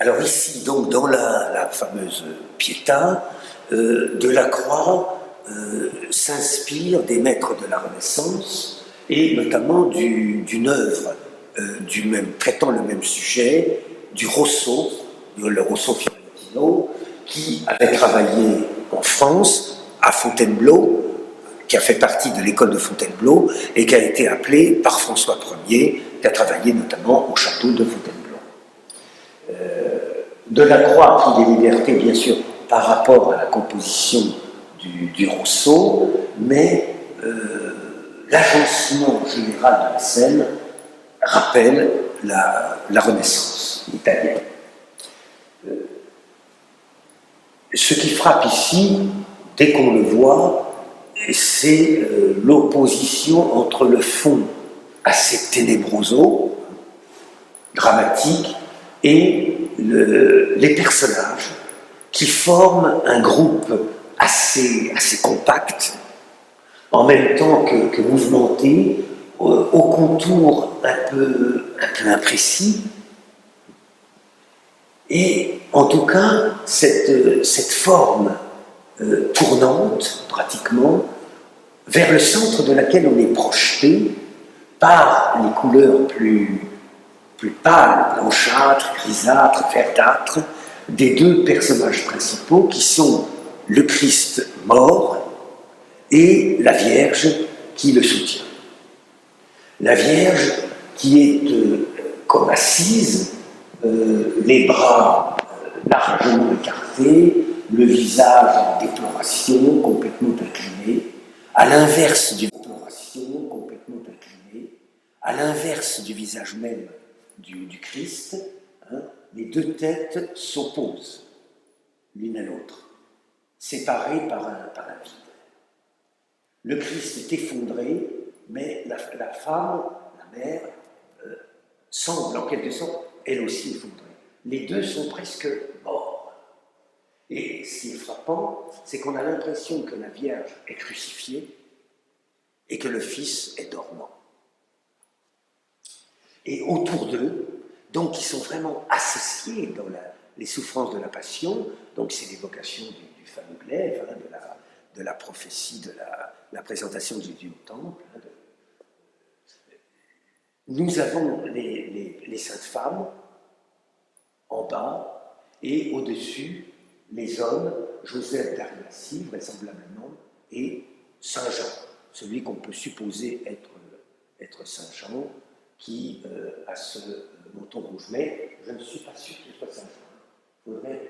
Alors ici, donc, dans la fameuse Pietà, Delacroix s'inspire des maîtres de la Renaissance et notamment d'une œuvre traitant le même sujet, du Rosso, le Rosso Fiorentino, qui avait travaillé en France, à Fontainebleau, qui a fait partie de l'école de Fontainebleau et qui a été appelé par François Ier, qui a travaillé notamment au château de Fontainebleau. Delacroix a pris des libertés, bien sûr, par rapport à la composition du Rosso, mais l'agencement général de la scène rappelle la Renaissance italienne. Ce qui frappe ici, dès qu'on le voit, c'est l'opposition entre le fond assez ténébroso, dramatique, et les personnages qui forment un groupe assez compact, en même temps que mouvementé, au contour un peu imprécis. Et en tout cas, cette forme tournante, pratiquement, vers le centre de laquelle on est projeté par les couleurs plus pâles, blanchâtres, grisâtres, verdâtres, des deux personnages principaux qui sont le Christ mort et la Vierge qui le soutient. La Vierge qui est comme assise, les bras largement écartés, le visage en déploration, complètement incliné, à l'inverse du visage même du Christ, hein, les deux têtes s'opposent l'une à l'autre, séparées par un vide. Le Christ est effondré, mais la femme, la mère, semble en quelque sorte, elle aussi effondrée. Les deux sont presque morts. Et ce qui est frappant, c'est qu'on a l'impression que la Vierge est crucifiée et que le Fils est dormant. Et autour d'eux, donc ils sont vraiment associés dans les souffrances de la Passion, donc c'est l'évocation du fameux glaive, hein, de la prophétie, de la présentation de Jésus au temple. Hein, Nous avons les saintes femmes en bas et au-dessus les hommes, Joseph d'Arimathie vraisemblablement et Saint Jean, celui qu'on peut supposer être Saint Jean qui a ce menton rouge. Mais je ne suis pas sûr que ce soit Saint Jean. Il faudrait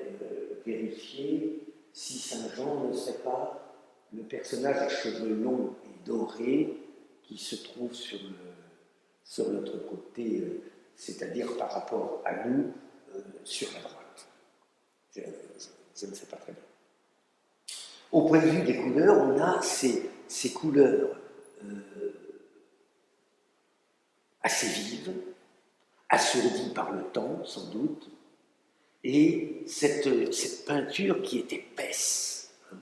vérifier si Saint Jean ne serait pas le personnage à cheveux longs et dorés qui se trouve sur notre côté, c'est-à-dire par rapport à nous, sur la droite. Je ne sais pas très bien. Au point de vue des couleurs, on a ces couleurs assez vives, assourdies par le temps, sans doute, et cette peinture qui est épaisse, hein,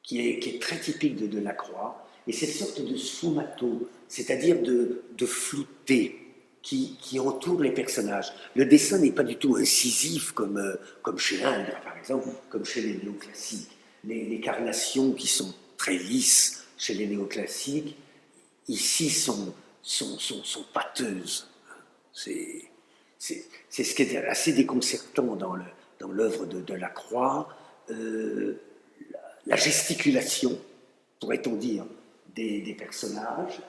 qui est très typique de Delacroix, et cette sorte de sfumato, c'est-à-dire de flouté qui entoure les personnages. Le dessin n'est pas du tout incisif comme chez Ingres, par exemple, comme chez les néoclassiques. Les carnations qui sont très lisses chez les néoclassiques, ici sont pâteuses. C'est ce qui est assez déconcertant dans l'œuvre de Delacroix, la gesticulation, pourrait-on dire, des personnages,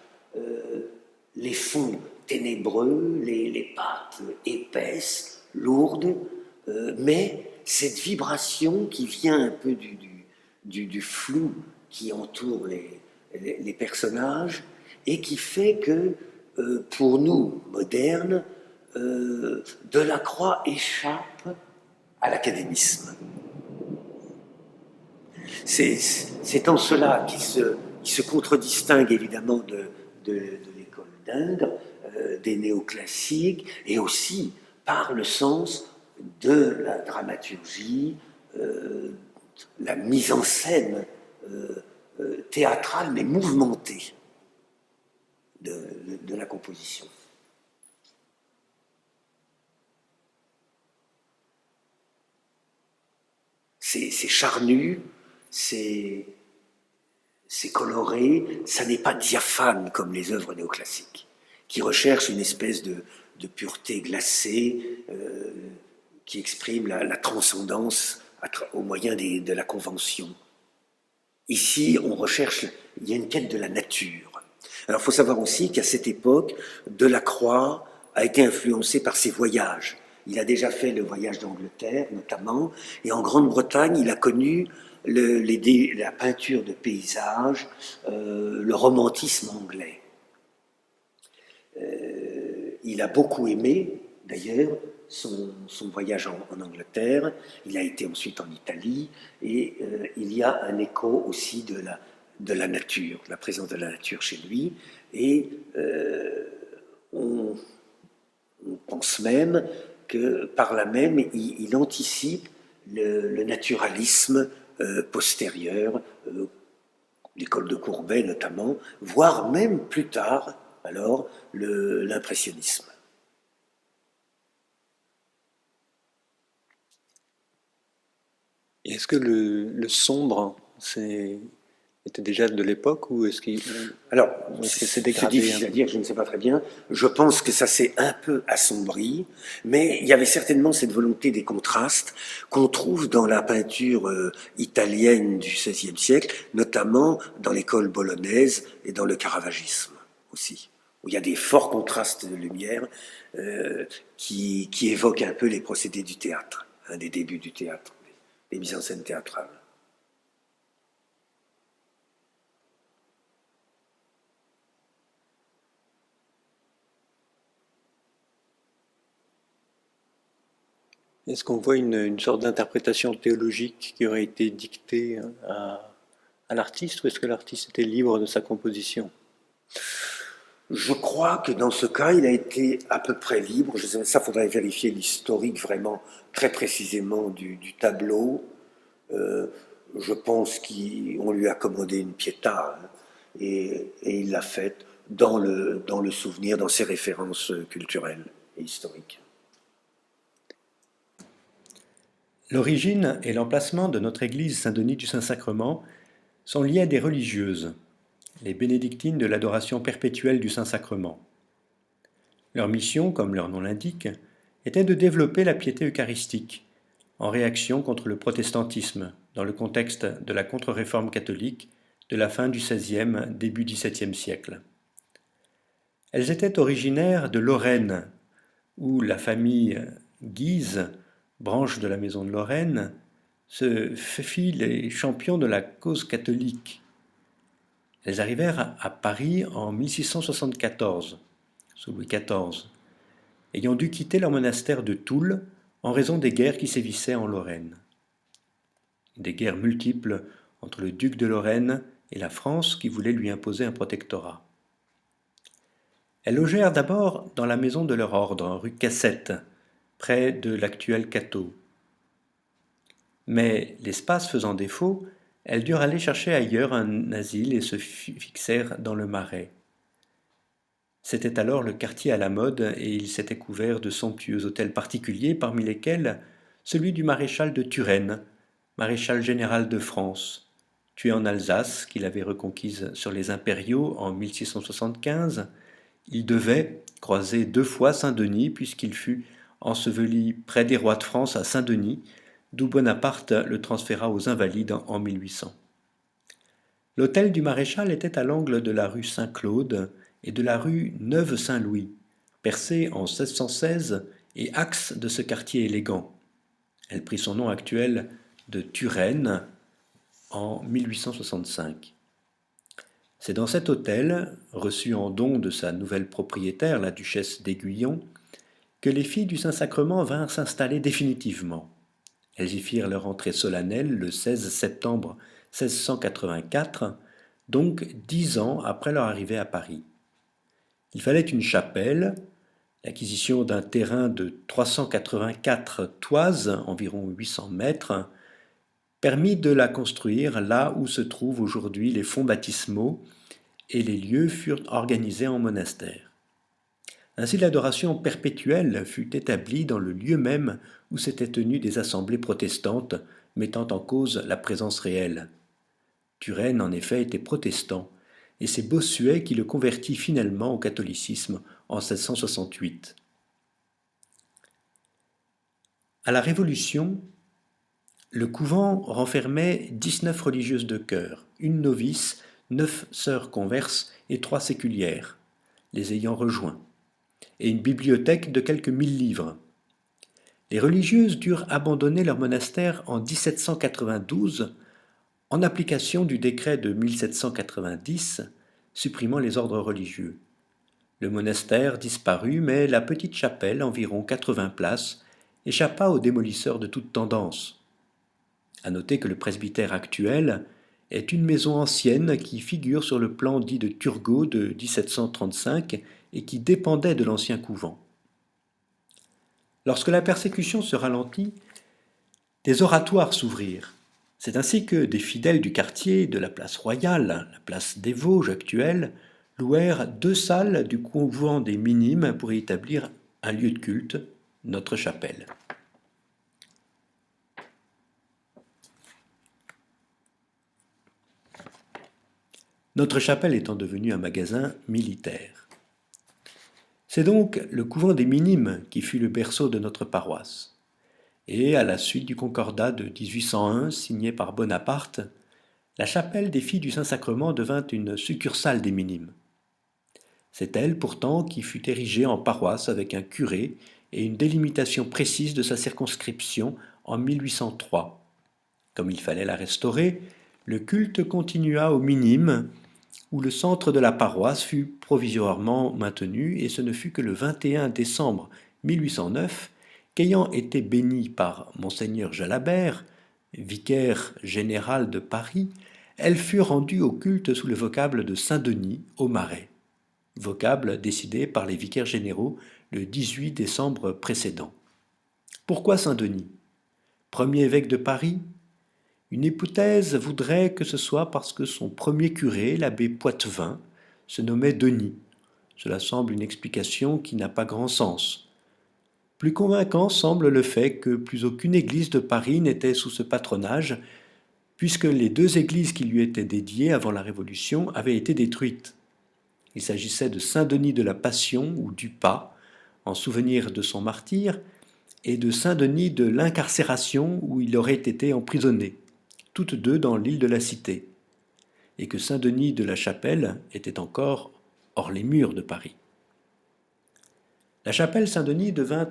les fonds ténébreux, les pattes épaisses, lourdes, mais cette vibration qui vient un peu du flou qui entoure les personnages et qui fait que, pour nous, modernes, Delacroix échappe à l'académisme. C'est en cela qu'il se contredistingue évidemment de l'école d'Ingres, des néoclassiques, et aussi par le sens de la dramaturgie, la mise en scène théâtrale mais mouvementée de la composition. c'est charnu, c'est coloré, ça n'est pas diaphane comme les œuvres néoclassiques, qui recherchent une espèce de pureté glacée qui exprime la transcendance au moyen de la convention. Ici, on recherche, il y a une quête de la nature. Alors, il faut savoir aussi qu'à cette époque, Delacroix a été influencé par ses voyages. Il a déjà fait le voyage d'Angleterre, notamment, et en Grande-Bretagne, il a connu la peinture de paysage, le romantisme anglais. Il a beaucoup aimé, d'ailleurs, son voyage en Angleterre. Il a été ensuite en Italie, et il y a un écho aussi de la nature, la présence de la nature chez lui, et on pense même que par là même, il anticipe le naturalisme postérieur, l'école de Courbet notamment, voire même plus tard, alors, l'impressionnisme. Est-ce que le sombre était déjà de l'époque ou est-ce qu'il Alors, s'est dégradé? C'est difficile à dire, je ne sais pas très bien. Je pense que ça s'est un peu assombri, mais il y avait certainement cette volonté des contrastes qu'on trouve dans la peinture italienne du XVIe siècle, notamment dans l'école bolognaise et dans le caravagisme aussi, où il y a des forts contrastes de lumière qui évoquent un peu les procédés du théâtre, des débuts du théâtre, des mises en scène théâtrales. Est-ce qu'on voit une sorte d'interprétation théologique qui aurait été dictée à l'artiste ou est-ce que l'artiste était libre de sa composition? Je crois que dans ce cas, il a été à peu près libre. Ça, faudrait vérifier l'historique vraiment très précisément du tableau. Je pense qu'on lui a commandé une pietà et il l'a faite dans le souvenir, dans ses références culturelles et historiques. L'origine et l'emplacement de notre église Saint-Denis du Saint-Sacrement sont liés à des religieuses, les bénédictines de l'adoration perpétuelle du Saint-Sacrement. Leur mission, comme leur nom l'indique, était de développer la piété eucharistique, en réaction contre le protestantisme, dans le contexte de la contre-réforme catholique de la fin du XVIe, début XVIIe siècle. Elles étaient originaires de Lorraine, où la famille Guise, branche de la maison de Lorraine, se fit les champions de la cause catholique. Elles arrivèrent à Paris en 1674, sous Louis XIV, ayant dû quitter leur monastère de Toul en raison des guerres qui sévissaient en Lorraine. Des guerres multiples entre le duc de Lorraine et la France qui voulait lui imposer un protectorat. Elles logèrent d'abord dans la maison de leur ordre, rue Cassette, près de l'actuel Cateau. Mais l'espace faisant défaut, elles durent aller chercher ailleurs un asile et se fixèrent dans le Marais. C'était alors le quartier à la mode et il s'était couvert de somptueux hôtels particuliers, parmi lesquels celui du maréchal de Turenne, maréchal général de France, tué en Alsace, qu'il avait reconquise sur les impériaux en 1675. Il devait croiser 2 fois Saint-Denis puisqu'il fut enseveli près des rois de France à Saint-Denis, d'où Bonaparte le transféra aux Invalides en 1800. L'hôtel du maréchal était à l'angle de la rue Saint-Claude et de la rue Neuve-Saint-Louis, percée en 1616 et axe de ce quartier élégant. Elle prit son nom actuel de Turenne en 1865. C'est dans cet hôtel, reçu en don de sa nouvelle propriétaire, la duchesse d'Aiguillon, que les filles du Saint-Sacrement vinrent s'installer définitivement. Elles y firent leur entrée solennelle le 16 septembre 1684, donc 10 ans après leur arrivée à Paris. Il fallait une chapelle, l'acquisition d'un terrain de 384 toises, environ 800 mètres, permit de la construire là où se trouvent aujourd'hui les fonts baptismaux et les lieux furent organisés en monastère. Ainsi l'adoration perpétuelle fut établie dans le lieu même où s'étaient tenues des assemblées protestantes mettant en cause la présence réelle. Turenne, en effet, était protestant, et c'est Bossuet qui le convertit finalement au catholicisme en 1668. À la Révolution, le couvent renfermait 19 religieuses de chœur, une novice, 9 sœurs converses et 3 séculières, les ayant rejoints, et une bibliothèque de quelques 1000 livres. Les religieuses durent abandonner leur monastère en 1792 en application du décret de 1790 supprimant les ordres religieux. Le monastère disparut, mais la petite chapelle, environ 80 places, échappa aux démolisseurs de toute tendance. À noter que le presbytère actuel est une maison ancienne qui figure sur le plan dit de Turgot de 1735 et qui dépendait de l'ancien couvent. Lorsque la persécution se ralentit, des oratoires s'ouvrirent. C'est ainsi que des fidèles du quartier de la place Royale, la place des Vosges actuelle, louèrent 2 salles du couvent des Minimes pour y établir un lieu de culte, notre chapelle. Notre chapelle étant devenue un magasin militaire. C'est donc le couvent des Minimes qui fut le berceau de notre paroisse. Et à la suite du concordat de 1801 signé par Bonaparte, la chapelle des Filles du Saint-Sacrement devint une succursale des Minimes. C'est elle pourtant qui fut érigée en paroisse avec un curé et une délimitation précise de sa circonscription en 1803. Comme il fallait la restaurer, le culte continua aux Minimes, où le centre de la paroisse fut provisoirement maintenu, et ce ne fut que le 21 décembre 1809 qu'ayant été bénie par monseigneur Jalabert, vicaire général de Paris, elle fut rendue au culte sous le vocable de Saint-Denis au Marais, vocable décidé par les vicaires généraux le 18 décembre précédent. Pourquoi Saint-Denis? Premier évêque de Paris? Une hypothèse voudrait que ce soit parce que son premier curé, l'abbé Poitevin, se nommait Denis. Cela semble une explication qui n'a pas grand sens. Plus convaincant semble le fait que plus aucune église de Paris n'était sous ce patronage, puisque les 2 églises qui lui étaient dédiées avant la Révolution avaient été détruites. Il s'agissait de Saint-Denis de la Passion ou du Pas, en souvenir de son martyre, et de Saint-Denis de l'Incarcération où il aurait été emprisonné, toutes 2 dans l'île de la Cité, et que Saint-Denis de la Chapelle était encore hors les murs de Paris. La chapelle Saint-Denis devint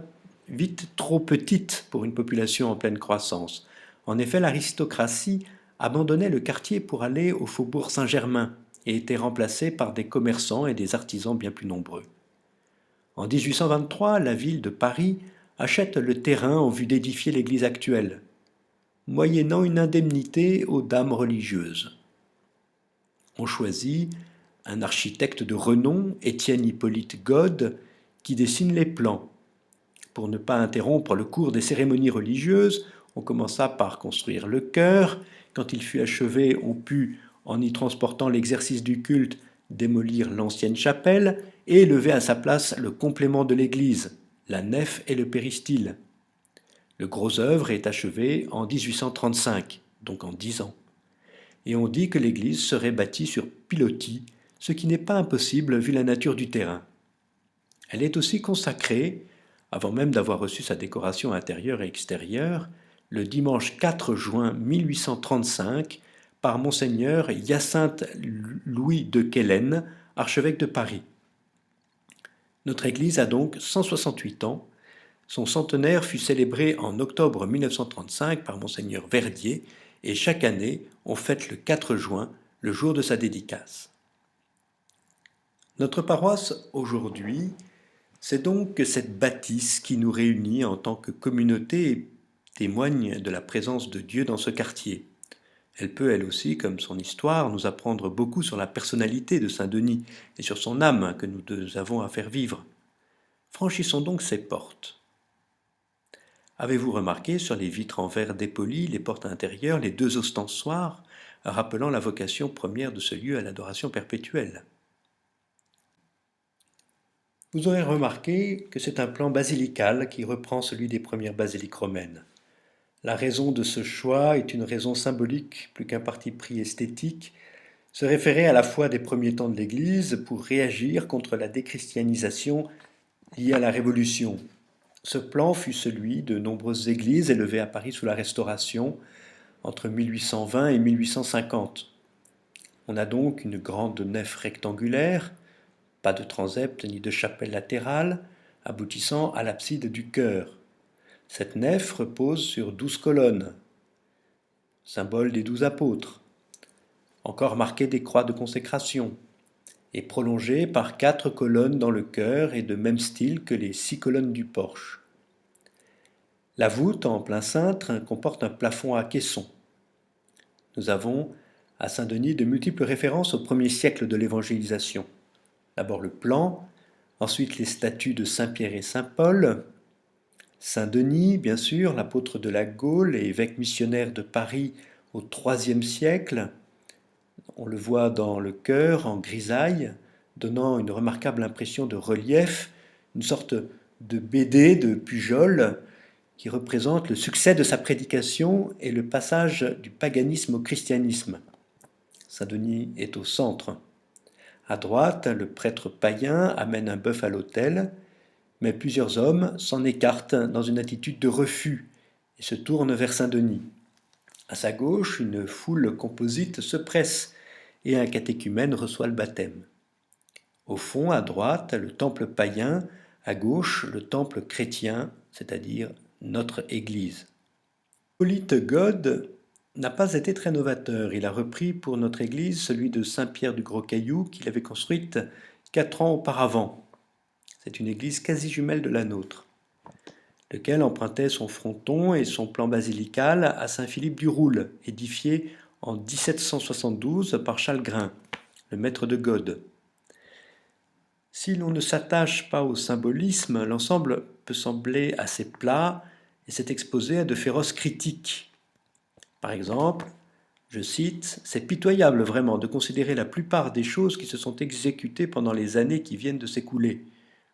vite trop petite pour une population en pleine croissance. En effet, l'aristocratie abandonnait le quartier pour aller au faubourg Saint-Germain et était remplacée par des commerçants et des artisans bien plus nombreux. En 1823, la ville de Paris achète le terrain en vue d'édifier l'église actuelle, moyennant une indemnité aux dames religieuses. On choisit un architecte de renom, Étienne Hippolyte Gode, qui dessine les plans. Pour ne pas interrompre le cours des cérémonies religieuses, on commença par construire le chœur. Quand il fut achevé, on put, en y transportant l'exercice du culte, démolir l'ancienne chapelle et lever à sa place le complément de l'église, la nef et le péristyle. Le gros œuvre est achevé en 1835, donc en 10 ans. Et on dit que l'église serait bâtie sur pilotis, ce qui n'est pas impossible vu la nature du terrain. Elle est aussi consacrée, avant même d'avoir reçu sa décoration intérieure et extérieure, le dimanche 4 juin 1835, par monseigneur Hyacinthe Louis de Quélen, archevêque de Paris. Notre église a donc 168 ans. Son centenaire fut célébré en octobre 1935 par monseigneur Verdier, et chaque année, on fête le 4 juin, le jour de sa dédicace. Notre paroisse, aujourd'hui, c'est donc cette bâtisse qui nous réunit en tant que communauté et témoigne de la présence de Dieu dans ce quartier. Elle peut, elle aussi, comme son histoire, nous apprendre beaucoup sur la personnalité de Saint-Denis et sur son âme que nous avons à faire vivre. Franchissons donc ces portes. Avez-vous remarqué sur les vitres en verre dépoli, les portes intérieures, les 2 ostensoirs, rappelant la vocation première de ce lieu à l'adoration perpétuelle? Vous aurez remarqué que c'est un plan basilical qui reprend celui des premières basiliques romaines. La raison de ce choix est une raison symbolique plus qu'un parti pris esthétique, se référait à la foi des premiers temps de l'Église pour réagir contre la déchristianisation liée à la Révolution. Ce plan fut celui de nombreuses églises élevées à Paris sous la Restauration entre 1820 et 1850. On a donc une grande nef rectangulaire, pas de transept ni de chapelle latérale, aboutissant à l'abside du chœur. Cette nef repose sur 12 colonnes, symbole des 12 apôtres, encore marquées des croix de consécration, et prolongée par 4 colonnes dans le chœur et de même style que les 6 colonnes du porche. La voûte en plein cintre comporte un plafond à caisson. Nous avons à Saint-Denis de multiples références au premier siècle de l'évangélisation. D'abord le plan, ensuite les statues de Saint-Pierre et Saint-Paul, Saint-Denis, bien sûr, l'apôtre de la Gaule et évêque missionnaire de Paris au IIIe siècle. On le voit dans le chœur en grisaille, donnant une remarquable impression de relief, une sorte de BD de Pujol qui représente le succès de sa prédication et le passage du paganisme au christianisme. Saint-Denis est au centre. À droite, le prêtre païen amène un bœuf à l'autel, mais plusieurs hommes s'en écartent dans une attitude de refus et se tournent vers Saint-Denis. À sa gauche, une foule composite se presse et un catéchumène reçoit le baptême. Au fond, à droite, le temple païen, à gauche, le temple chrétien, c'est-à-dire notre Église. Hippolyte God n'a pas été très novateur. Il a repris pour notre Église celui de Saint-Pierre du Gros-Caillou qu'il avait construite 4 ans auparavant. C'est une église quasi jumelle de la nôtre, lequel empruntait son fronton et son plan basilical à Saint-Philippe du Roule, édifié en 1772 par Charles Grain, le maître de God. Si l'on ne s'attache pas au symbolisme, l'ensemble peut sembler assez plat et s'est exposé à de féroces critiques. Par exemple, je cite, « C'est pitoyable vraiment de considérer la plupart des choses qui se sont exécutées pendant les années qui viennent de s'écouler.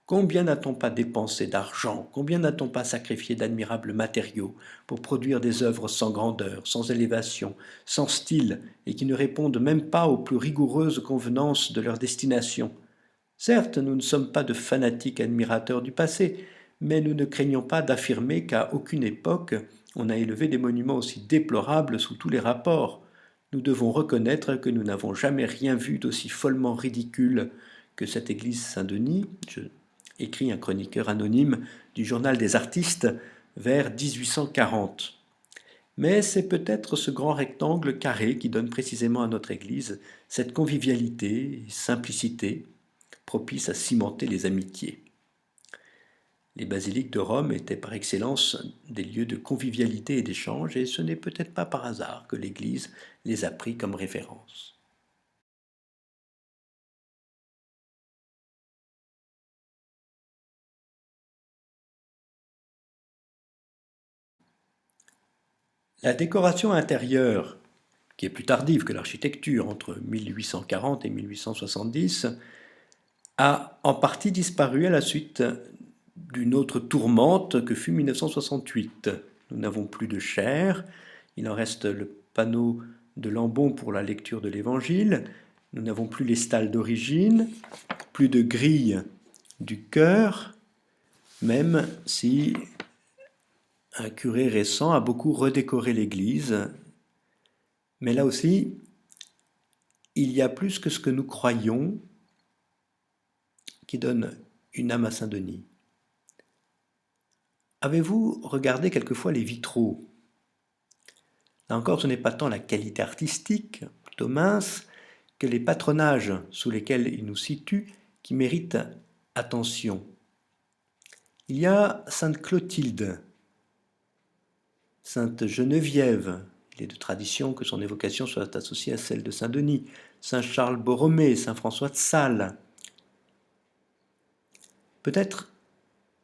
Combien n'a-t-on pas dépensé d'argent, combien n'a-t-on pas sacrifié d'admirables matériaux pour produire des œuvres sans grandeur, sans élévation, sans style, et qui ne répondent même pas aux plus rigoureuses convenances de leur destination. Certes, nous ne sommes pas de fanatiques admirateurs du passé, mais nous ne craignons pas d'affirmer qu'à aucune époque on a élevé des monuments aussi déplorables sous tous les rapports. Nous devons reconnaître que nous n'avons jamais rien vu d'aussi follement ridicule que cette église Saint-Denis, écrit un chroniqueur anonyme du journal des artistes vers 1840. Mais c'est peut-être ce grand rectangle carré qui donne précisément à notre Église cette convivialité et simplicité propice à cimenter les amitiés. Les basiliques de Rome étaient par excellence des lieux de convivialité et d'échange, et ce n'est peut-être pas par hasard que l'Église les a pris comme référence. La décoration intérieure, qui est plus tardive que l'architecture, entre 1840 et 1870, a en partie disparu à la suite d'une autre tourmente que fut 1968. Nous n'avons plus de chaire, il en reste le panneau de Lambon pour la lecture de l'Évangile, nous n'avons plus les stalles d'origine, plus de grille du chœur, même si un curé récent a beaucoup redécoré l'église, mais là aussi, il y a plus que ce que nous croyons qui donne une âme à Saint-Denis. Avez-vous regardé quelquefois les vitraux? Là encore, ce n'est pas tant la qualité artistique, plutôt mince, que les patronages sous lesquels ils nous situent qui méritent attention. Il y a Sainte Clotilde, Sainte Geneviève, il est de tradition que son évocation soit associée à celle de Saint-Denis, Saint Charles Borromée, Saint François de Sales. Peut-être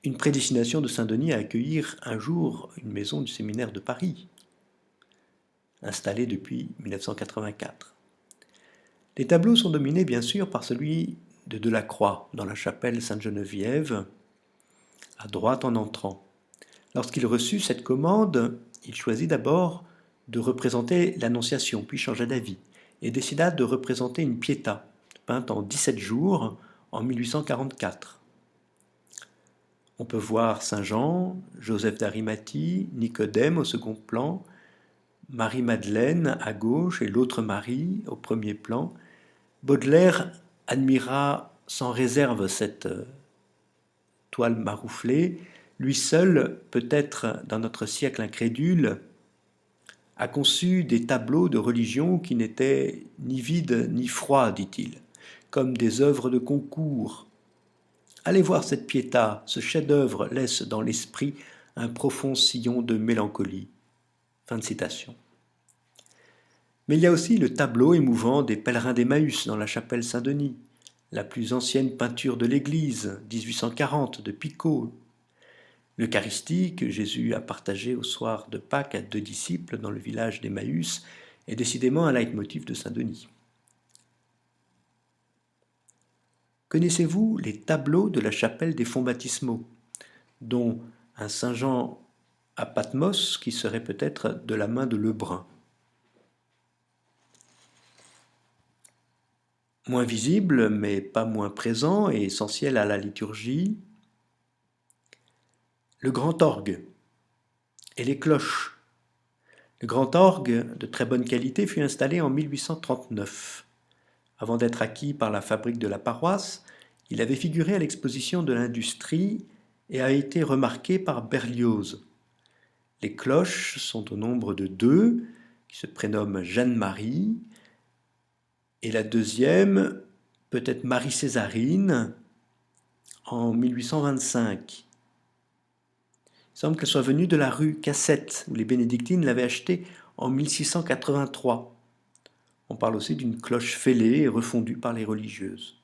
une prédestination de Saint-Denis à accueillir un jour une maison du séminaire de Paris, installée depuis 1984. Les tableaux sont dominés bien sûr par celui de Delacroix dans la chapelle Sainte-Geneviève, à droite en entrant. Lorsqu'il reçut cette commande, il choisit d'abord de représenter l'Annonciation, puis changea d'avis, et décida de représenter une Pietà, peinte en 17 jours en 1844. On peut voir Saint Jean, Joseph d'Arimathie, Nicodème au second plan, Marie-Madeleine à gauche et l'autre Marie au premier plan. Baudelaire admira sans réserve cette toile marouflée. Lui seul, peut-être dans notre siècle incrédule, a conçu des tableaux de religion qui n'étaient ni vides ni froids, dit-il, comme des œuvres de concours. Allez voir cette Pietà, ce chef-d'œuvre laisse dans l'esprit un profond sillon de mélancolie. Fin de citation. Mais il y a aussi le tableau émouvant des pèlerins d'Emmaüs dans la chapelle Saint-Denis, la plus ancienne peinture de l'Église, 1840, de Picot. L'Eucharistie que Jésus a partagée au soir de Pâques à 2 disciples dans le village d'Emmaüs est décidément un leitmotiv de Saint-Denis. Connaissez-vous les tableaux de la chapelle des fonts baptismaux, dont un Saint-Jean à Patmos qui serait peut-être de la main de Lebrun? Moins visible, mais pas moins présent et essentiel à la liturgie, le grand orgue et les cloches. Le grand orgue, de très bonne qualité, fut installé en 1839. Avant d'être acquis par la fabrique de la paroisse, il avait figuré à l'exposition de l'industrie et a été remarqué par Berlioz. Les cloches sont au nombre de 2, qui se prénomment Jeanne-Marie, et la deuxième, peut-être Marie-Césarine, en 1825. Il semble qu'elle soit venue de la rue Cassette, où les bénédictines l'avaient achetée en 1683. On parle aussi d'une cloche fêlée et refondue par les religieuses.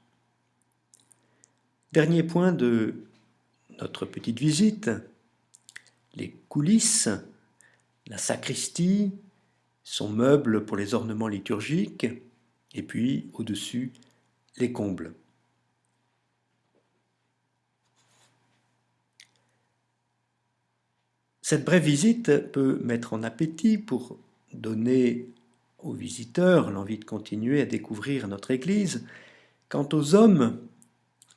Dernier point de notre petite visite, les coulisses, la sacristie, son meuble pour les ornements liturgiques, et puis au-dessus, les combles. Cette brève visite peut mettre en appétit pour donner aux visiteurs l'envie de continuer à découvrir notre Église. Quant aux hommes,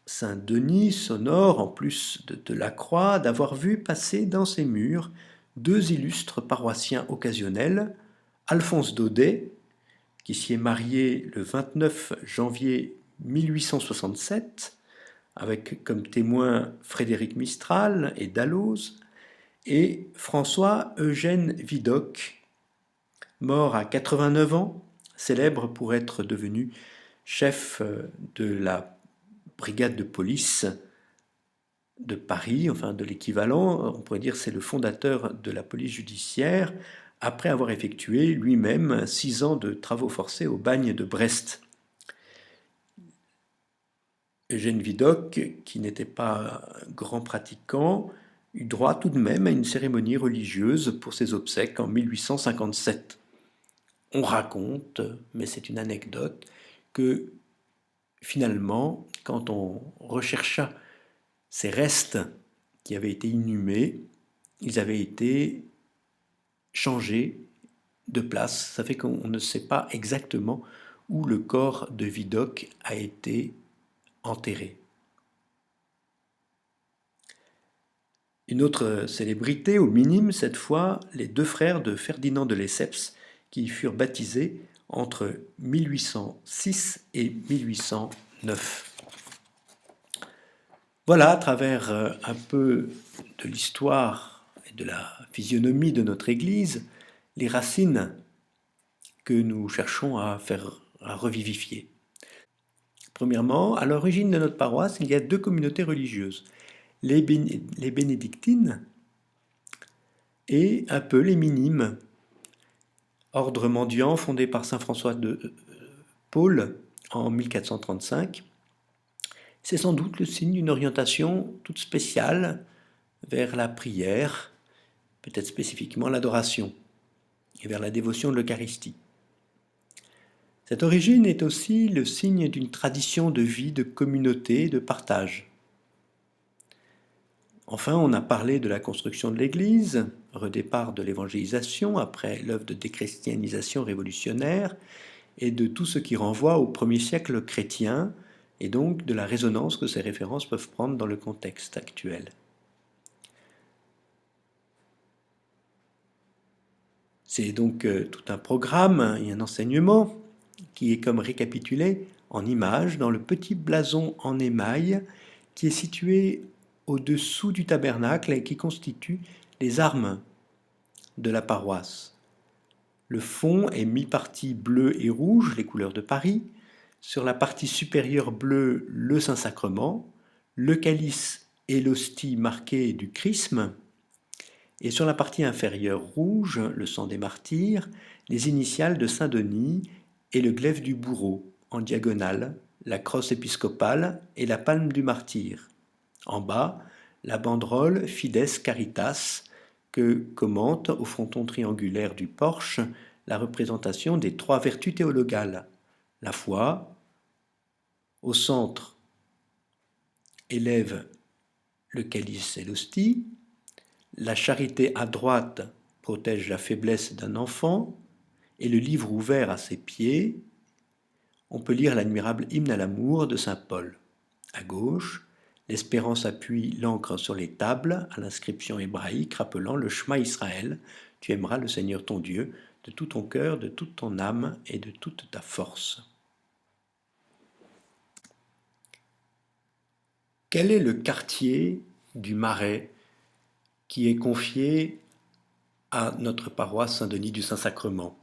Saint-Denis s'honore, en plus de Delacroix, d'avoir vu passer dans ses murs 2 illustres paroissiens occasionnels, Alphonse Daudet, qui s'y est marié le 29 janvier 1867, avec comme témoins Frédéric Mistral et Dalloz, et François-Eugène Vidocq, mort à 89 ans, célèbre pour être devenu chef de la brigade de police de Paris, enfin de l'équivalent, on pourrait dire c'est le fondateur de la police judiciaire, après avoir effectué lui-même 6 ans de travaux forcés au bagne de Brest. Eugène Vidocq, qui n'était pas grand pratiquant, eut droit tout de même à une cérémonie religieuse pour ses obsèques en 1857. On raconte, mais c'est une anecdote, que finalement, quand on rechercha ces restes qui avaient été inhumés, ils avaient été changés de place. Ça fait qu'on ne sait pas exactement où le corps de Vidocq a été enterré. Une autre célébrité, au minime cette fois, les 2 frères de Ferdinand de Lesseps, qui furent baptisés entre 1806 et 1809. Voilà, à travers un peu de l'histoire et de la physionomie de notre Église, les racines que nous cherchons à revivifier. Premièrement, à l'origine de notre paroisse, il y a 2 communautés religieuses, les bénédictines et un peu les minimes, ordre mendiant fondé par saint François de Paul en 1435. C'est sans doute le signe d'une orientation toute spéciale vers la prière, peut-être spécifiquement l'adoration, et vers la dévotion de l'Eucharistie. Cette origine est aussi le signe d'une tradition de vie, de communauté, de partage. Enfin, on a parlé de la construction de l'Église, redépart de l'évangélisation après l'œuvre de déchristianisation révolutionnaire, et de tout ce qui renvoie au premier siècle chrétien, et donc de la résonance que ces références peuvent prendre dans le contexte actuel. C'est donc tout un programme et un enseignement qui est comme récapitulé en images dans le petit blason en émail qui est situé au-dessous du tabernacle et qui constitue les armes de la paroisse. Le fond est mi-partie bleu et rouge, les couleurs de Paris. Sur la partie supérieure bleue, le Saint-Sacrement, le calice et l'hostie marqués du chrisme. Et sur la partie inférieure rouge, le sang des martyrs, les initiales de Saint-Denis et le glaive du bourreau, en diagonale, la crosse épiscopale et la palme du martyr. En bas, la banderole Fides Caritas, que commente au fronton triangulaire du porche la représentation des trois vertus théologales. La foi, au centre, élève le calice et l'hostie. La charité à droite protège la faiblesse d'un enfant, et le livre ouvert à ses pieds, on peut lire l'admirable hymne à l'amour de saint Paul. À gauche, l'espérance appuie l'encre sur les tables à l'inscription hébraïque rappelant le Shema Israël, tu aimeras le Seigneur ton Dieu de tout ton cœur, de toute ton âme et de toute ta force. Quel est le quartier du Marais qui est confié à notre paroisse Saint-Denis du Saint-Sacrement?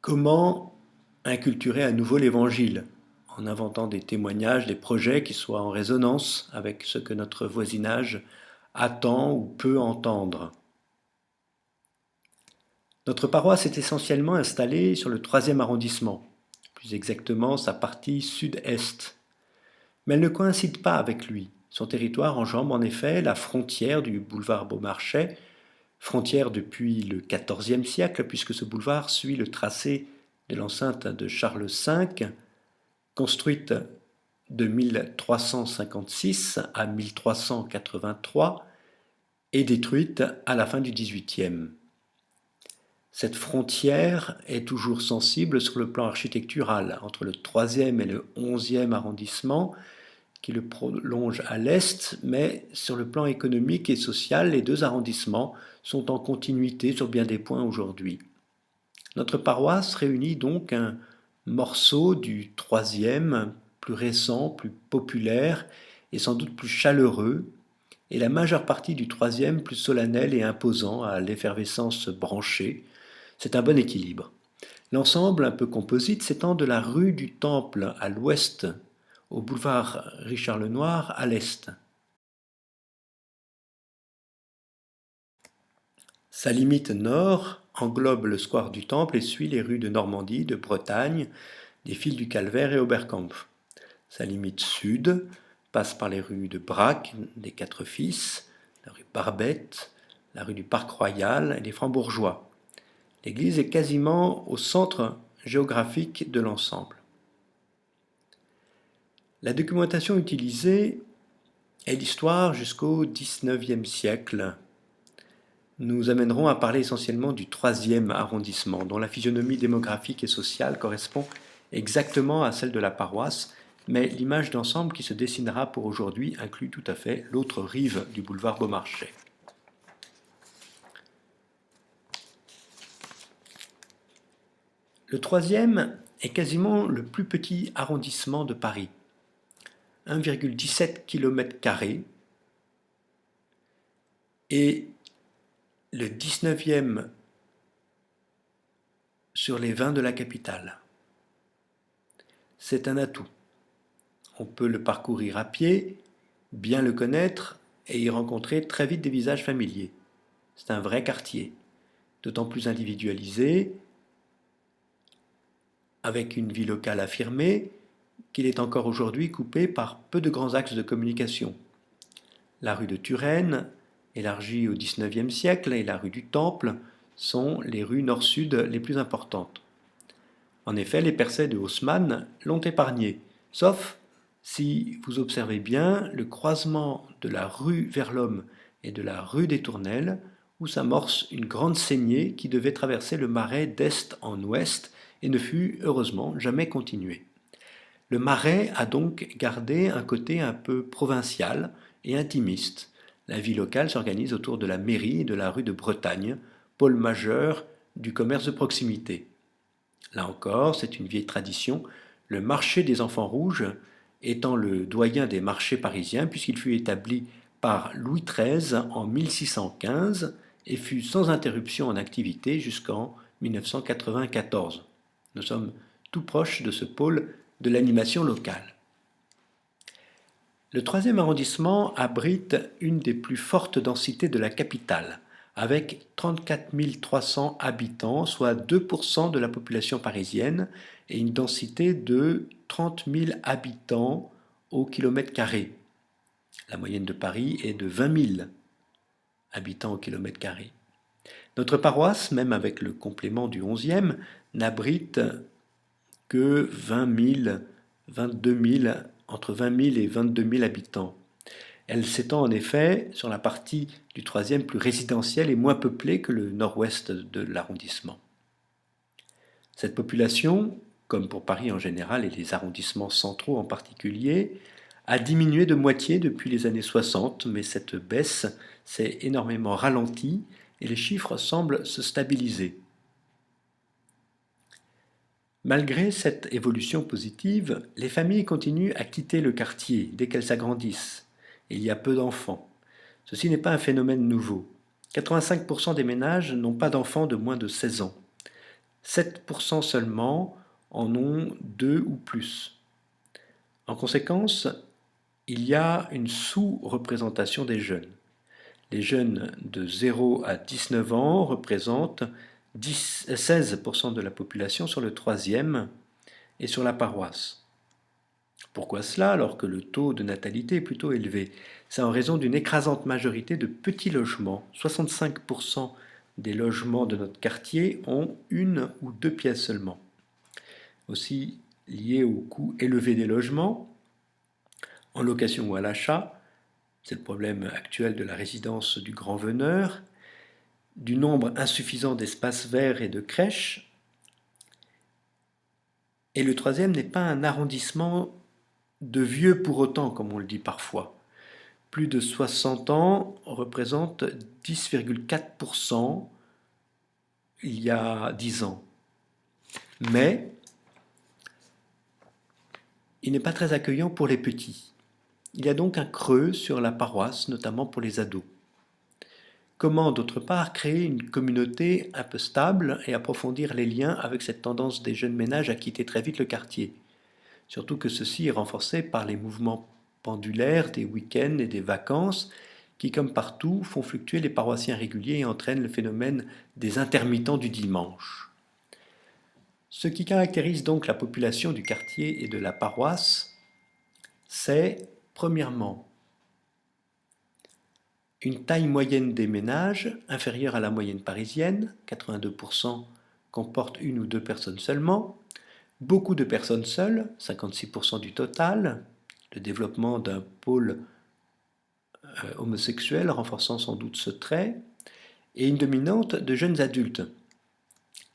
Comment inculturer à nouveau l'Évangile en inventant des témoignages, des projets qui soient en résonance avec ce que notre voisinage attend ou peut entendre? Notre paroisse est essentiellement installée sur le 3e arrondissement, plus exactement sa partie sud-est. Mais elle ne coïncide pas avec lui. Son territoire enjambe en effet la frontière du boulevard Beaumarchais, frontière depuis le XIVe siècle, puisque ce boulevard suit le tracé de l'enceinte de Charles V, construite de 1356 à 1383 et détruite à la fin du XVIIIe. Cette frontière est toujours sensible sur le plan architectural, entre le 3e et le 11e arrondissement, qui le prolonge à l'est, mais sur le plan économique et social, les deux arrondissements sont en continuité sur bien des points aujourd'hui. Notre paroisse réunit donc un morceau du 3e, plus récent, plus populaire et sans doute plus chaleureux, et la majeure partie du 3e plus solennel et imposant à l'effervescence branchée. C'est un bon équilibre. L'ensemble, un peu composite, s'étend de la rue du Temple à l'ouest au boulevard Richard-Lenoir à l'est. Sa limite nord englobe le square du Temple et suit les rues de Normandie, de Bretagne, des Fils du Calvaire et Oberkampf. Sa limite sud passe par les rues de Braque, des Quatre Fils, la rue Barbette, la rue du Parc Royal et des Francs-Bourgeois. L'église est quasiment au centre géographique de l'ensemble. La documentation utilisée est l'histoire jusqu'au XIXe siècle. Nous amènerons à parler essentiellement du 3e arrondissement, dont la physionomie démographique et sociale correspond exactement à celle de la paroisse, mais l'image d'ensemble qui se dessinera pour aujourd'hui inclut tout à fait l'autre rive du boulevard Beaumarchais. Le 3e est quasiment le plus petit arrondissement de Paris. 1,17 km² et le 19e sur les 20 de la capitale. C'est un atout. On peut le parcourir à pied, bien le connaître et y rencontrer très vite des visages familiers. C'est un vrai quartier, d'autant plus individualisé, avec une vie locale affirmée, qu'il est encore aujourd'hui coupé par peu de grands axes de communication. La rue de Turenne, élargie au XIXe siècle, et la rue du Temple sont les rues nord-sud les plus importantes. En effet, les percées de Haussmann l'ont épargné, sauf Si vous observez bien, le croisement de la rue Verlhomme et de la rue des Tournelles, où s'amorce une grande saignée qui devait traverser le Marais d'est en ouest et ne fut heureusement jamais continuée. Le Marais a donc gardé un côté un peu provincial et intimiste. La vie locale s'organise autour de la mairie et de la rue de Bretagne, pôle majeur du commerce de proximité. Là encore, c'est une vieille tradition, le marché des enfants rouges étant le doyen des marchés parisiens puisqu'il fut établi par Louis XIII en 1615 et fut sans interruption en activité jusqu'en 1994. Nous sommes tout proches de ce pôle de l'animation locale. Le 3e arrondissement abrite une des plus fortes densités de la capitale, avec 34 300 habitants, soit 2% de la population parisienne, et une densité de 30 000 habitants au kilomètre carré. La moyenne de Paris est de 20 000 habitants au kilomètre carré. Notre paroisse, même avec le complément du 11e, n'abrite que 20 000, 22 000, entre 20 000 et 22 000 habitants. Elle s'étend en effet sur la partie du 3e plus résidentielle et moins peuplée que le nord-ouest de l'arrondissement. Cette population, comme pour Paris en général et les arrondissements centraux en particulier, a diminué de moitié depuis les années 60, mais cette baisse s'est énormément ralentie et les chiffres semblent se stabiliser. Malgré cette évolution positive, les familles continuent à quitter le quartier dès qu'elles s'agrandissent. Il y a peu d'enfants. Ceci n'est pas un phénomène nouveau. 85% des ménages n'ont pas d'enfants de moins de 16 ans. 7% seulement en ont 2 ou plus. En conséquence, il y a une sous-représentation des jeunes. Les jeunes de 0 à 19 ans représentent 16% de la population sur le 3e et sur la paroisse. Pourquoi cela alors que le taux de natalité est plutôt élevé? C'est en raison d'une écrasante majorité de petits logements. 65% des logements de notre quartier ont 1 ou 2 pièces seulement. Aussi lié au coût élevé des logements, en location ou à l'achat, c'est le problème actuel de la résidence du grand veneur, du nombre insuffisant d'espaces verts et de crèches. Et le 3e n'est pas un arrondissement de vieux pour autant, comme on le dit parfois. Plus de 60 ans représente 10,4% il y a 10 ans. Mais il n'est pas très accueillant pour les petits. Il y a donc un creux sur la paroisse, notamment pour les ados. Comment, d'autre part, créer une communauté un peu stable et approfondir les liens avec cette tendance des jeunes ménages à quitter très vite le quartier? Surtout que ceci est renforcé par les mouvements pendulaires des week-ends et des vacances qui, comme partout, font fluctuer les paroissiens réguliers et entraînent le phénomène des intermittents du dimanche. Ce qui caractérise donc la population du quartier et de la paroisse, c'est, premièrement, une taille moyenne des ménages inférieure à la moyenne parisienne, 82% comportent 1 ou 2 personnes seulement, beaucoup de personnes seules, 56% du total, le développement d'un pôle homosexuel renforçant sans doute ce trait, et une dominante de jeunes adultes,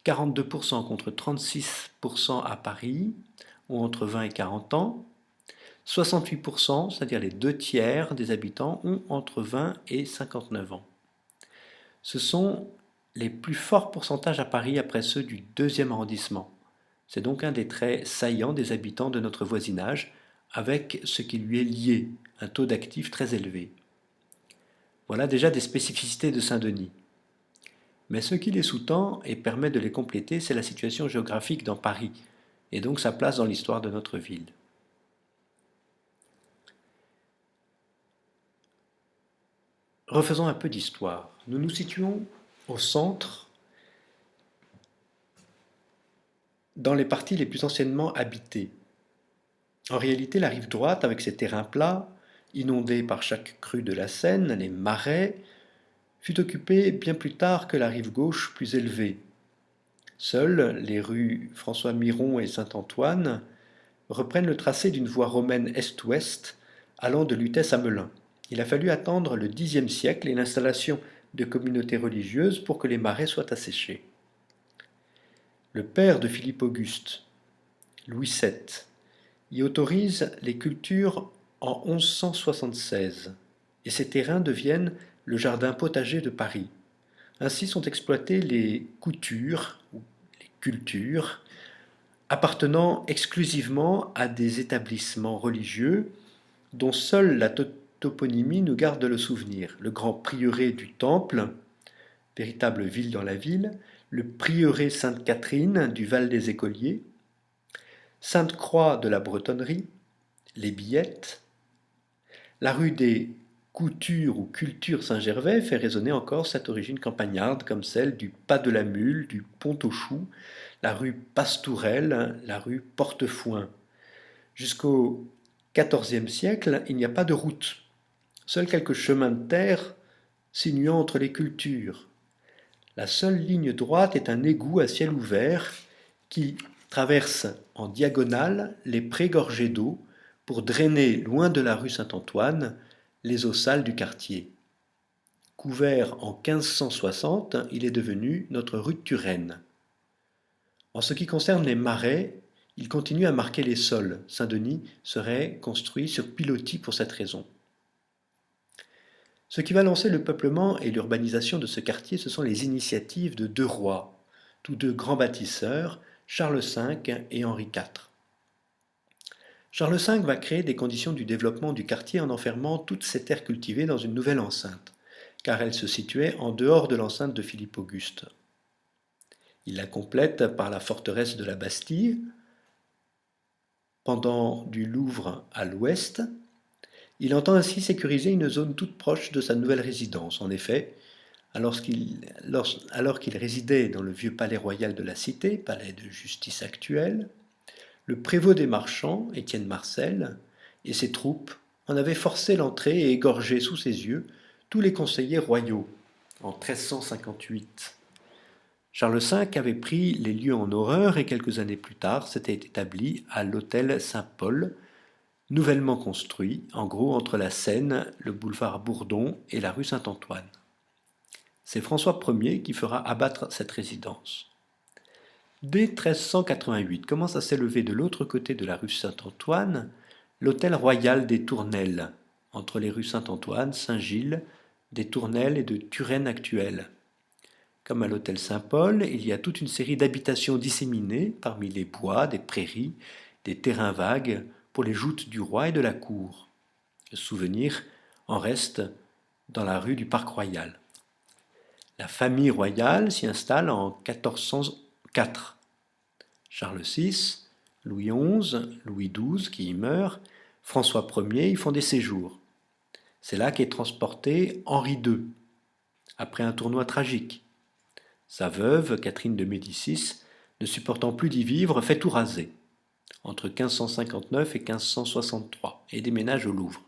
42% contre 36% à Paris, ou entre 20 et 40 ans, 68%, c'est-à-dire les 2 tiers des habitants, ont entre 20 et 59 ans. Ce sont les plus forts pourcentages à Paris après ceux du 2e arrondissement. C'est donc un des traits saillants des habitants de notre voisinage, avec ce qui lui est lié, un taux d'actifs très élevé. Voilà déjà des spécificités de Saint-Denis. Mais ce qui les sous-tend et permet de les compléter, c'est la situation géographique dans Paris, et donc sa place dans l'histoire de notre ville. Refaisons un peu d'histoire. Nous nous situons au centre, dans les parties les plus anciennement habitées. En réalité, la rive droite, avec ses terrains plats, inondés par chaque crue de la Seine, les marais, fut occupée bien plus tard que la rive gauche plus élevée. Seules les rues François Miron et Saint-Antoine reprennent le tracé d'une voie romaine est-ouest allant de Lutèce à Melun. Il a fallu attendre le Xe siècle et l'installation de communautés religieuses pour que les marais soient asséchés. Le père de Philippe Auguste, Louis VII, y autorise les cultures en 1176 et ces terrains deviennent le jardin potager de Paris. Ainsi sont exploitées les coutures, ou les cultures, appartenant exclusivement à des établissements religieux dont seule la toponymie nous garde le souvenir. Le grand prieuré du Temple, véritable ville dans la ville, le prieuré Sainte-Catherine du Val des Écoliers, Sainte-Croix de la Bretonnerie, les Billettes, la rue des Coutures ou Culture Saint-Gervais fait résonner encore cette origine campagnarde comme celle du Pas de la Mule, du Pont-aux-Choux, la rue Pastourelle, la rue Portefoin. Jusqu'au XIVe siècle, il n'y a pas de route, seuls quelques chemins de terre sinuant entre les cultures. La seule ligne droite est un égout à ciel ouvert qui traverse en diagonale les prés gorgés d'eau pour drainer loin de la rue Saint-Antoine les eaux sales du quartier. Couvert en 1560, il est devenu notre rue de Turenne. En ce qui concerne les marais, il continue à marquer les sols. Saint-Denis serait construit sur pilotis pour cette raison. Ce qui va lancer le peuplement et l'urbanisation de ce quartier, ce sont les initiatives de deux rois, tous deux grands bâtisseurs, Charles V et Henri IV. Charles V va créer des conditions du développement du quartier en enfermant toutes ces terres cultivées dans une nouvelle enceinte, car elle se situait en dehors de l'enceinte de Philippe Auguste. Il la complète par la forteresse de la Bastille, pendant du Louvre à l'ouest. Il entend ainsi sécuriser une zone toute proche de sa nouvelle résidence. En effet, alors qu'il résidait dans le vieux palais royal de la Cité, palais de justice actuel, le prévôt des marchands, Étienne Marcel, et ses troupes en avaient forcé l'entrée et égorgé sous ses yeux tous les conseillers royaux en 1358. Charles V avait pris les lieux en horreur et quelques années plus tard s'était établi à l'hôtel Saint-Paul, nouvellement construit, en gros entre la Seine, le boulevard Bourdon et la rue Saint-Antoine. C'est François Ier qui fera abattre cette résidence. Dès 1388 commence à s'élever de l'autre côté de la rue Saint-Antoine l'hôtel royal des Tournelles, entre les rues Saint-Antoine, Saint-Gilles, des Tournelles et de Turenne actuelle. Comme à l'hôtel Saint-Paul, il y a toute une série d'habitations disséminées parmi les bois, des prairies, des terrains vagues pour les joutes du roi et de la cour. Le souvenir en reste dans la rue du Parc Royal. La famille royale s'y installe en 1404. Charles VI, Louis XI, Louis XII qui y meurt, François Ier y font des séjours. C'est là qu'est transporté Henri II, après un tournoi tragique. Sa veuve, Catherine de Médicis, ne supportant plus d'y vivre, fait tout raser, entre 1559 et 1563, et déménage au Louvre.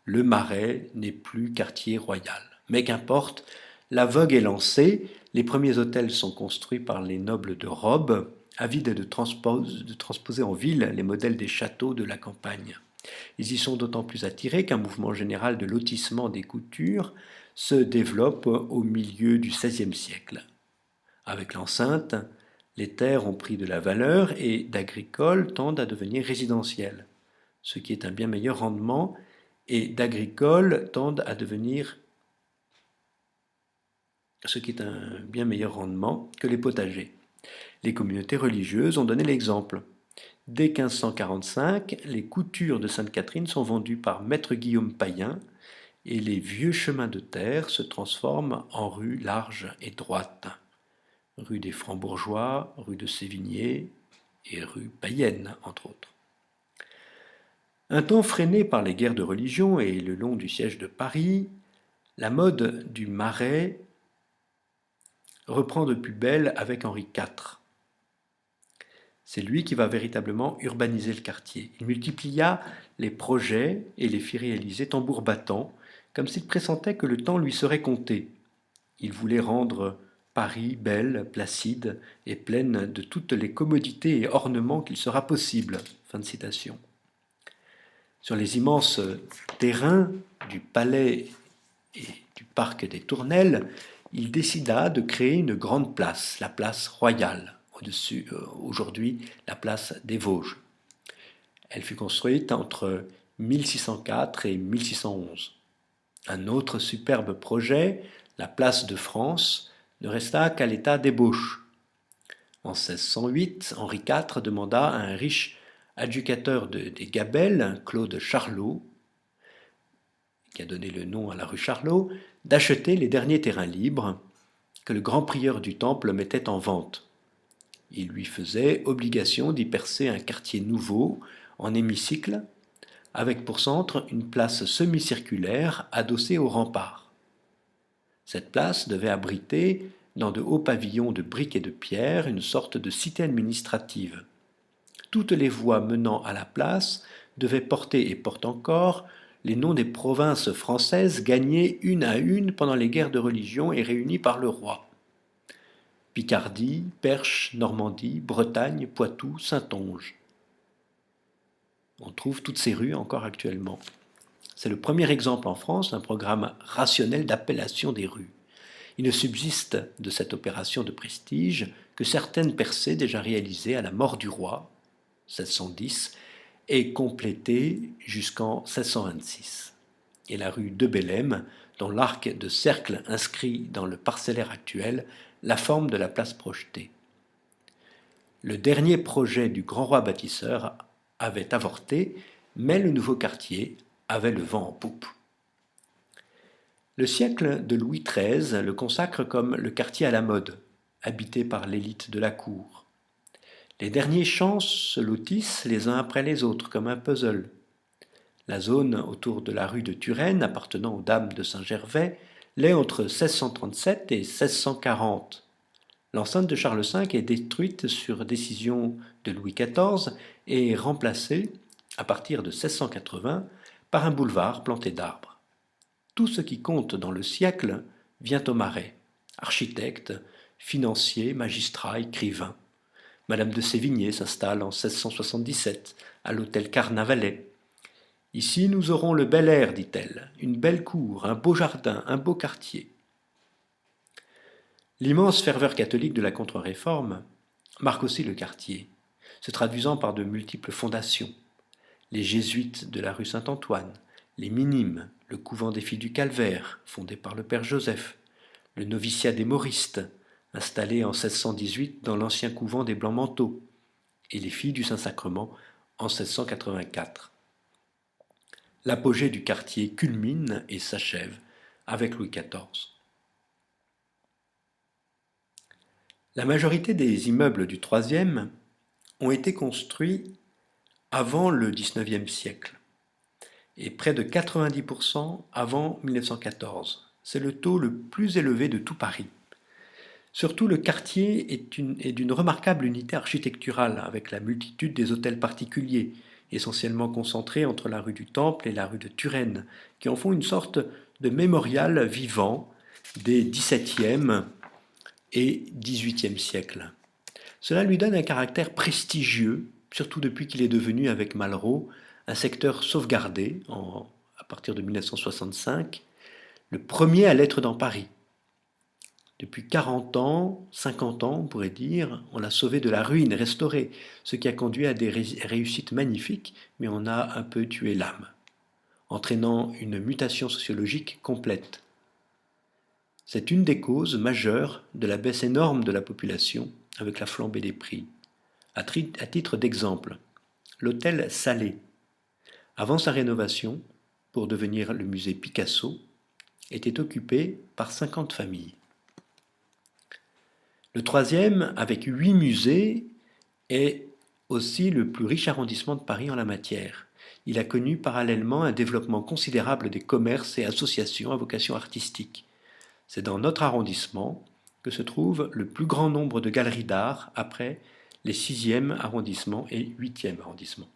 Le Marais n'est plus quartier royal. Mais qu'importe, la vogue est lancée, les premiers hôtels sont construits par les nobles de robe, avides de transposer en ville les modèles des châteaux de la campagne. Ils y sont d'autant plus attirés qu'un mouvement général de lotissement des coutures se développe au milieu du XVIe siècle. Avec l'enceinte, les terres ont pris de la valeur et d'agricoles tendent à devenir résidentielles, ce qui est un bien meilleur rendement, et d'agricoles tendent à devenir ce qui est un bien meilleur rendement que les potagers. Les communautés religieuses ont donné l'exemple. Dès 1545, les coutures de Sainte-Catherine sont vendues par Maître Guillaume Payen et les vieux chemins de terre se transforment en rues larges et droites. Rue des Francs-Bourgeois, rue de Sévigné et rue Payenne, entre autres. Un temps freiné par les guerres de religion et le long du siège de Paris, la mode du Marais reprend de plus belle avec Henri IV. C'est lui qui va véritablement urbaniser le quartier. Il multiplia les projets et les fit réaliser tambour battant, comme s'il pressentait que le temps lui serait compté. Il voulait rendre Paris belle, placide et pleine de toutes les commodités et ornements qu'il sera possible. » Fin de citation. Sur les immenses terrains du palais et du parc des Tournelles, il décida de créer une grande place, la place royale, au-dessus, aujourd'hui la place des Vosges. Elle fut construite entre 1604 et 1611. Un autre superbe projet, la place de France, ne resta qu'à l'état d'ébauche. En 1608, Henri IV demanda à un riche adjudicateur des gabelles, Claude Charlot, qui a donné le nom à la rue Charlot, d'acheter les derniers terrains libres que le grand prieur du Temple mettait en vente. Il lui faisait obligation d'y percer un quartier nouveau, en hémicycle, avec pour centre une place semi-circulaire adossée au rempart. Cette place devait abriter, dans de hauts pavillons de briques et de pierre, une sorte de cité administrative. Toutes les voies menant à la place devaient porter et portent encore les noms des provinces françaises gagnées une à une pendant les guerres de religion et réunies par le roi. Picardie, Perche, Normandie, Bretagne, Poitou, Saintonge. On trouve toutes ces rues encore actuellement. C'est le premier exemple en France d'un programme rationnel d'appellation des rues. Il ne subsiste de cette opération de prestige que certaines percées déjà réalisées à la mort du roi, 1610, et complétées jusqu'en 1626. Et la rue de Bellême, dont l'arc de cercle inscrit dans le parcellaire actuel la forme de la place projetée. Le dernier projet du grand roi bâtisseur avait avorté, mais le nouveau quartier avait le vent en poupe. Le siècle de Louis XIII le consacre comme le quartier à la mode, habité par l'élite de la cour. Les derniers champs se lotissent les uns après les autres comme un puzzle. La zone autour de la rue de Turenne, appartenant aux dames de Saint-Gervais, l'est entre 1637 et 1640. L'enceinte de Charles V est détruite sur décision de Louis XIV et est remplacée, à partir de 1680, par un boulevard planté d'arbres. Tout ce qui compte dans le siècle vient au Marais. Architectes, financiers, magistrats, écrivains. Madame de Sévigné s'installe en 1677 à l'hôtel Carnavalet. « Ici nous aurons le bel air, dit-elle, une belle cour, un beau jardin, un beau quartier. » L'immense ferveur catholique de la contre-réforme marque aussi le quartier, se traduisant par de multiples fondations. Les jésuites de la rue Saint-Antoine, les Minimes, le couvent des filles du Calvaire, fondé par le père Joseph, le noviciat des Mauristes, installé en 1618 dans l'ancien couvent des Blancs-Manteaux, et les filles du Saint-Sacrement en 1684. L'apogée du quartier culmine et s'achève avec Louis XIV. La majorité des immeubles du IIIe ont été construits avant le XIXe siècle et près de 90% avant 1914. C'est le taux le plus élevé de tout Paris. Surtout, le quartier est d'une remarquable unité architecturale avec la multitude des hôtels particuliers, essentiellement concentrés entre la rue du Temple et la rue de Turenne, qui en font une sorte de mémorial vivant des XVIIe et XVIIIe siècles. Cela lui donne un caractère prestigieux, surtout depuis qu'il est devenu, avec Malraux, un secteur sauvegardé à partir de 1965, le premier à l'être dans Paris. Depuis 40 ans, 50 ans, on pourrait dire, on l'a sauvé de la ruine, restauré, ce qui a conduit à des réussites magnifiques, mais on a un peu tué l'âme, entraînant une mutation sociologique complète. C'est une des causes majeures de la baisse énorme de la population avec la flambée des prix. À titre d'exemple, l'hôtel Salé, avant sa rénovation, pour devenir le musée Picasso, était occupé par 50 familles. Le troisième, avec 8 musées, est aussi le plus riche arrondissement de Paris en la matière. Il a connu parallèlement un développement considérable des commerces et associations à vocation artistique. C'est dans notre arrondissement que se trouve le plus grand nombre de galeries d'art après les 6e arrondissement et 8e arrondissement.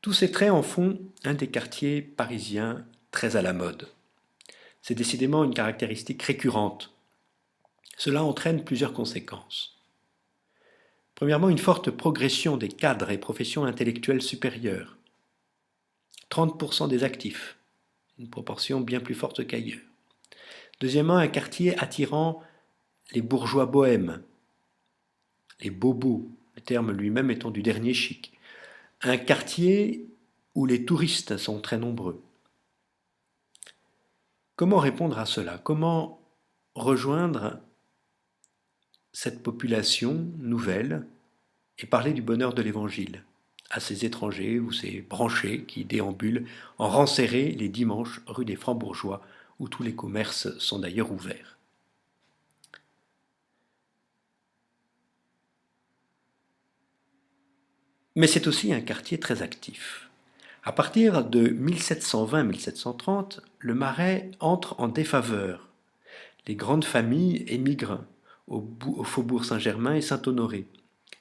Tous ces traits en font un des quartiers parisiens très à la mode. C'est décidément une caractéristique récurrente. Cela entraîne plusieurs conséquences. Premièrement, une forte progression des cadres et professions intellectuelles supérieures. 30% des actifs, une proportion bien plus forte qu'ailleurs. Deuxièmement, un quartier attirant les bourgeois bohèmes, les bobos, le terme lui-même étant du dernier chic. Un quartier où les touristes sont très nombreux. Comment répondre à cela? Comment rejoindre cette population nouvelle et parler du bonheur de l'Évangile à ces étrangers ou ces branchés qui déambulent en rang serré les dimanches rue des Francs-Bourgeois, où tous les commerces sont d'ailleurs ouverts. Mais c'est aussi un quartier très actif. À partir de 1720-1730, le Marais entre en défaveur. Les grandes familles émigrent au faubourg Saint-Germain et Saint-Honoré,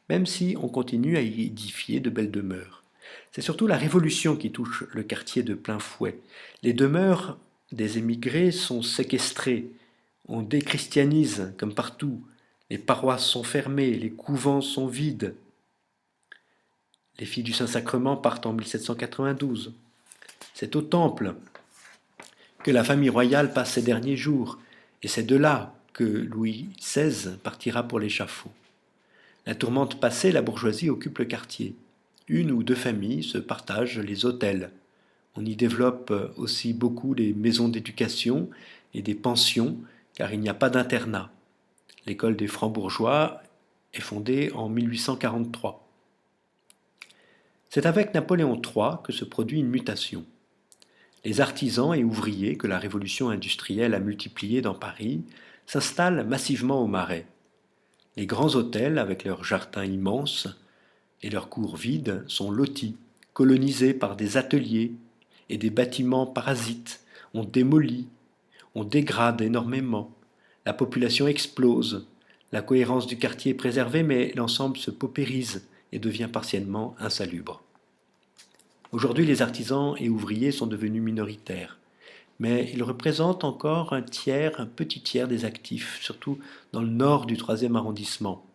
même si on continue à y édifier de belles demeures. C'est surtout la Révolution qui touche le quartier de plein fouet. Les demeures des émigrés sont séquestrées, on déchristianise comme partout, les paroisses sont fermées, les couvents sont vides. Les filles du Saint-Sacrement partent en 1792. C'est au Temple que la famille royale passe ses derniers jours, et c'est de là que Louis XVI partira pour l'échafaud. La tourmente passée, la bourgeoisie occupe le quartier. Une ou deux familles se partagent les hôtels. On y développe aussi beaucoup les maisons d'éducation et des pensions, car il n'y a pas d'internat. L'école des Francs-Bourgeois est fondée en 1843. C'est avec Napoléon III que se produit une mutation. Les artisans et ouvriers que la révolution industrielle a multipliés dans Paris s'installent massivement au Marais. Les grands hôtels, avec leurs jardins immenses et leurs cours vides, sont lotis, colonisés par des ateliers et des bâtiments parasites. On démolit, on dégrade énormément. La population explose. La cohérence du quartier est préservée, mais l'ensemble se paupérise et devient partiellement insalubre. Aujourd'hui, les artisans et ouvriers sont devenus minoritaires, mais ils représentent encore un petit tiers des actifs, surtout dans le nord du 3e arrondissement.